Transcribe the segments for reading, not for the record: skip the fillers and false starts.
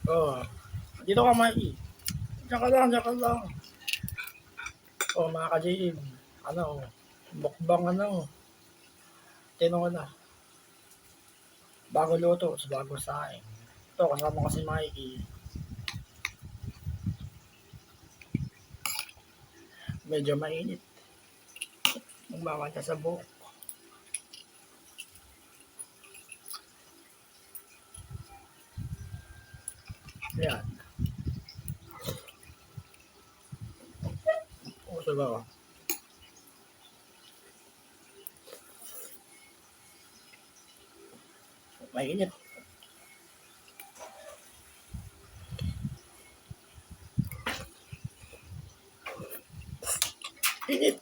Oh, dito ka, Mikey. Diyan ka lang, diyan ka lang. Oh, mga ka-JM. Ano, mukbang ano. Tinong na. Bago luto, bago saing. Ito, kasama ko si Mikey. Medyo mainit. Bawal ka sa buhok. Yan. Uso ba? Mainit. Init.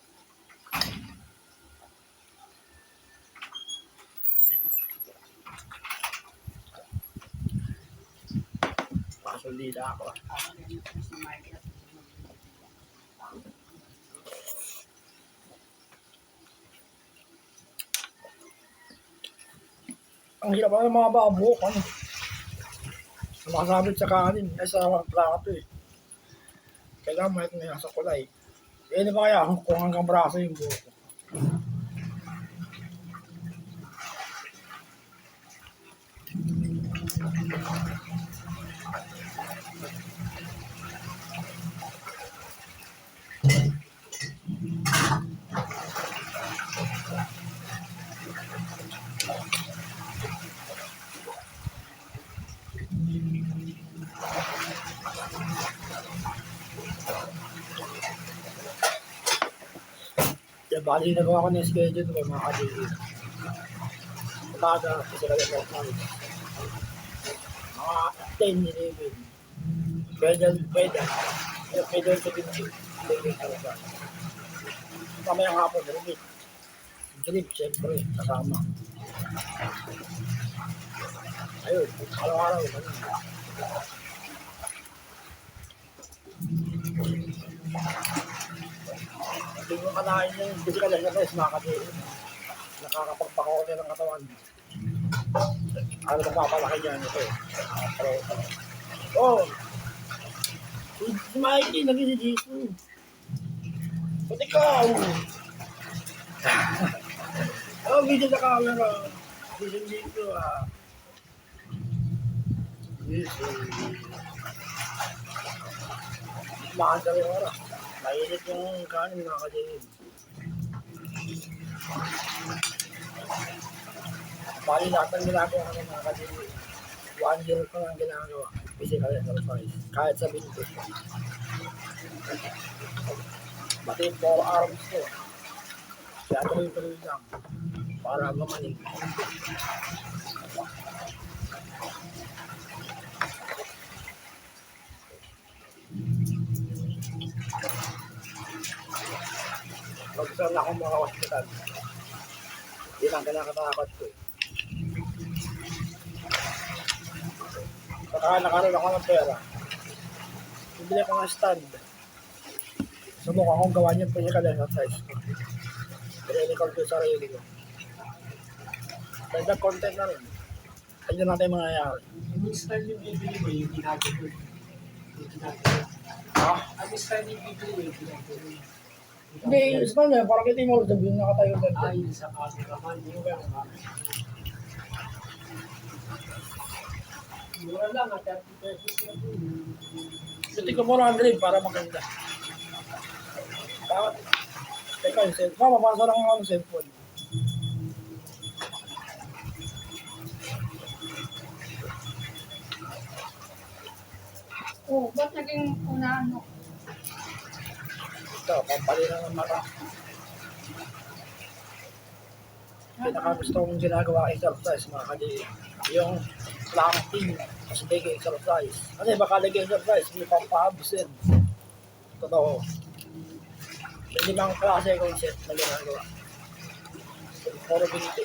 Pasolida ako. Ang hirap ng mga babuhok. Ano? Makasabit sa kanin. Ay, sa plato eh. Kailangan mahit na yan sa kulay. Eh, di ba kaya kung hanggang braso yung buhok? Kaya bali nagawa ko ng schedule ko mga kadili. Umaga, kasi kaya mga 10, 11. Pwede sa pinto. Pwede talaga. Mamayang hapon, limit. Drip, siyempre, kasama. Ayun, araw-araw. Hindi mo kanain yung physical exercise, mga kadili. Nakakapagpakaw niya ng katawan. Ano na papalaki niyan ito? Oh! Si Mikey, naging si Jason. Ba't ikaw? Oh, video sa camera. Jason dito ah. Jason. Makan sa rin oras. Mainit yung kanin mga kadilin. Bali lahat ng ginagawa kami mga kadilin. 1 year ko lang ginagawa. Physical exercise. Kahit sa binto. Pati 4 arms ko. Kaya tuloy-tuloy lang. Para gumaling. Pag saan na akong mga hospital. Yun ang kinakatakot ko. Saka nakaroon ako ng pera. Bibili ko ng stand. Subukan akong gawa yung physical exercise ko. I-record ko sa sarili ko. Dagdag content na rin. Tignan natin mga nangyayari. Yung style yung bibili mo, yung ginagawa. Ang style yung bibili mo, yung ginagawa. Hindi, yung stand na, parang kita yung mga sabi yung nakatayo doon. Yun sa cameraman, yung gano'n. Mura lang, 30 pesos lang. Hindi ko 400 para maganda. Bakit? Teka, yung cellphone. Mapasa lang ako ng cellphone. Oh, ba't naging unahan mo? Ito, pampali na ng mata. Pinakagusto kong ginagawa exercise mga kadili. Yung planking, mas big exercise. Kasi baka nag-exercise, may pampahabusin. Totoo. May 5 klase concept na ginagawa. Puro biniti.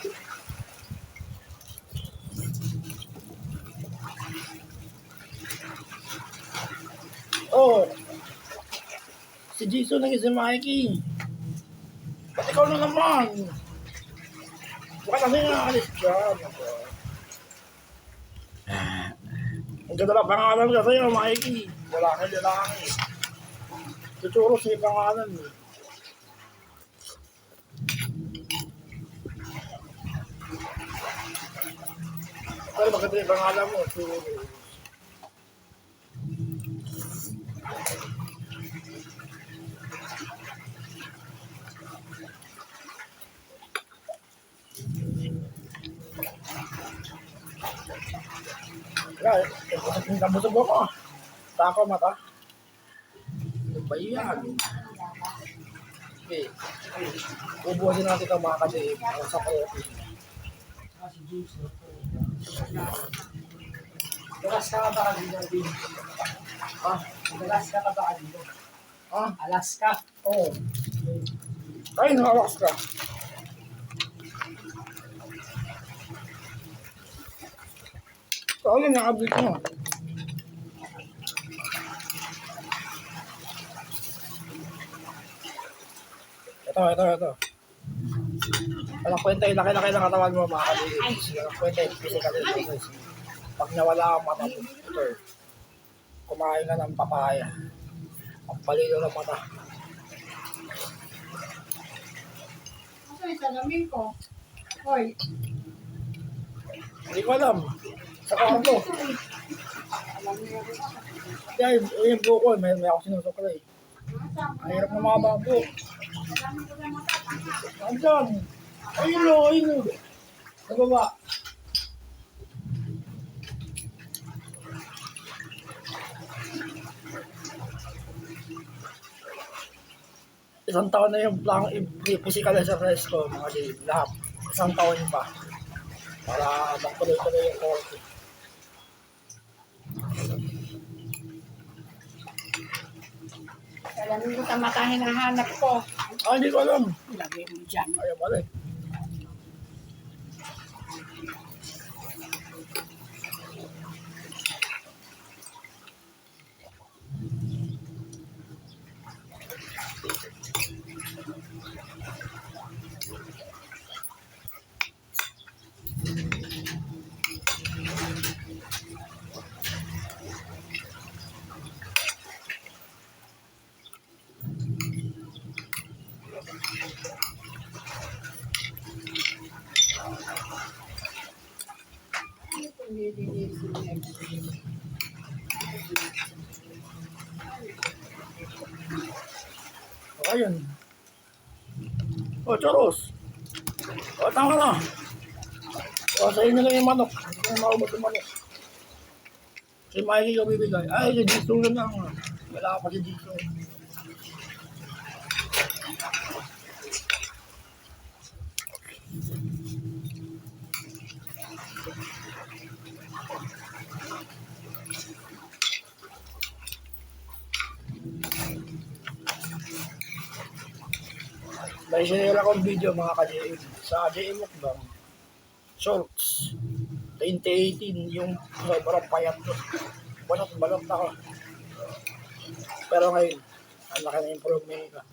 Oh! Si Jason naging si Mikey. Ba't ikaw na naman? Baka kasi nakakalis dyan. Ang ganda lang pangalan ka sa'yo, Mikey. Wala ka lalaki. Tuturos yung pangalan mo. Pero maganda yung pangalan mo. Tuturos. Kaya, nabusog ako. Tako mata. Ano ba yan? Okay. Ubuhasin natin ito mga kasi sa coffee. Si James. Dalas ka ba kanina, James? Ha? Dalas ka ba kanina? Ha? Alaska. Oo. Ay, nakawakas ka. Ano nakabit mo? Ito. Walang kwenta yung laki-laki ng katawan mo mga kalilis. Walang kwenta yung physical exercise. Pag nawala ang mata mo, ito, kumain ka ng papaya. Ang palilo ng mata. Ito yung salamin ko. Hoy. Hindi ko alam. Sa kwarto. Alam niyo rin ako. Kaya yung buko, may ako sinusukla eh. Ang hirap ng mga babo. Alam ko na matatanga. Andyan. Ayun o. Sa baba. Isang taon na yung plan, physical exercise ko, mga di, lahat. Isang taon pa. Para magtuloy-tuloy yung course. Salamin ko sa mata hinahanap ko. Ah, hindi ko alam. Lagay mo dyan. Ayaw pala eh. O, ayun. O, choros. O, tama na. O, sa inyo lang yung manok. Hindi ko na maubos yung manok. Si Mikey ko bibigay. Ay, si Dito na lang. Wala pa si Dito. May sinira akong video mga ka-JM. Sa JM Mukbang. Shorts. 2018 yung sobrang payat ko. Balot ako. Pero ngayon, ang laki na improvement ka.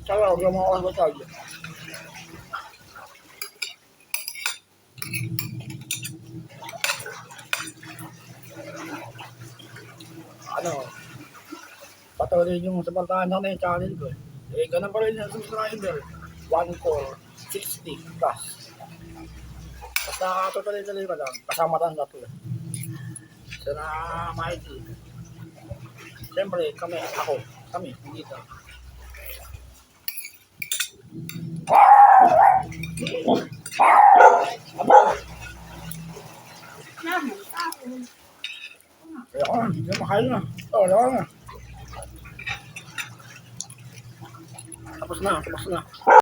Tsaka huwag yung mga hospital. Ano, patuloy yung suportahan na yung channel ko. Eh, ganun pa rin yung subscriber. 1,460 plus. Basta tutuloy-tuloy ko lang. Kasama tang tatlo. So na Mikey. Siyempre, kami, dito. Naman, ako. Ayoko na, hindi na makain na. Wala na. Tapos na.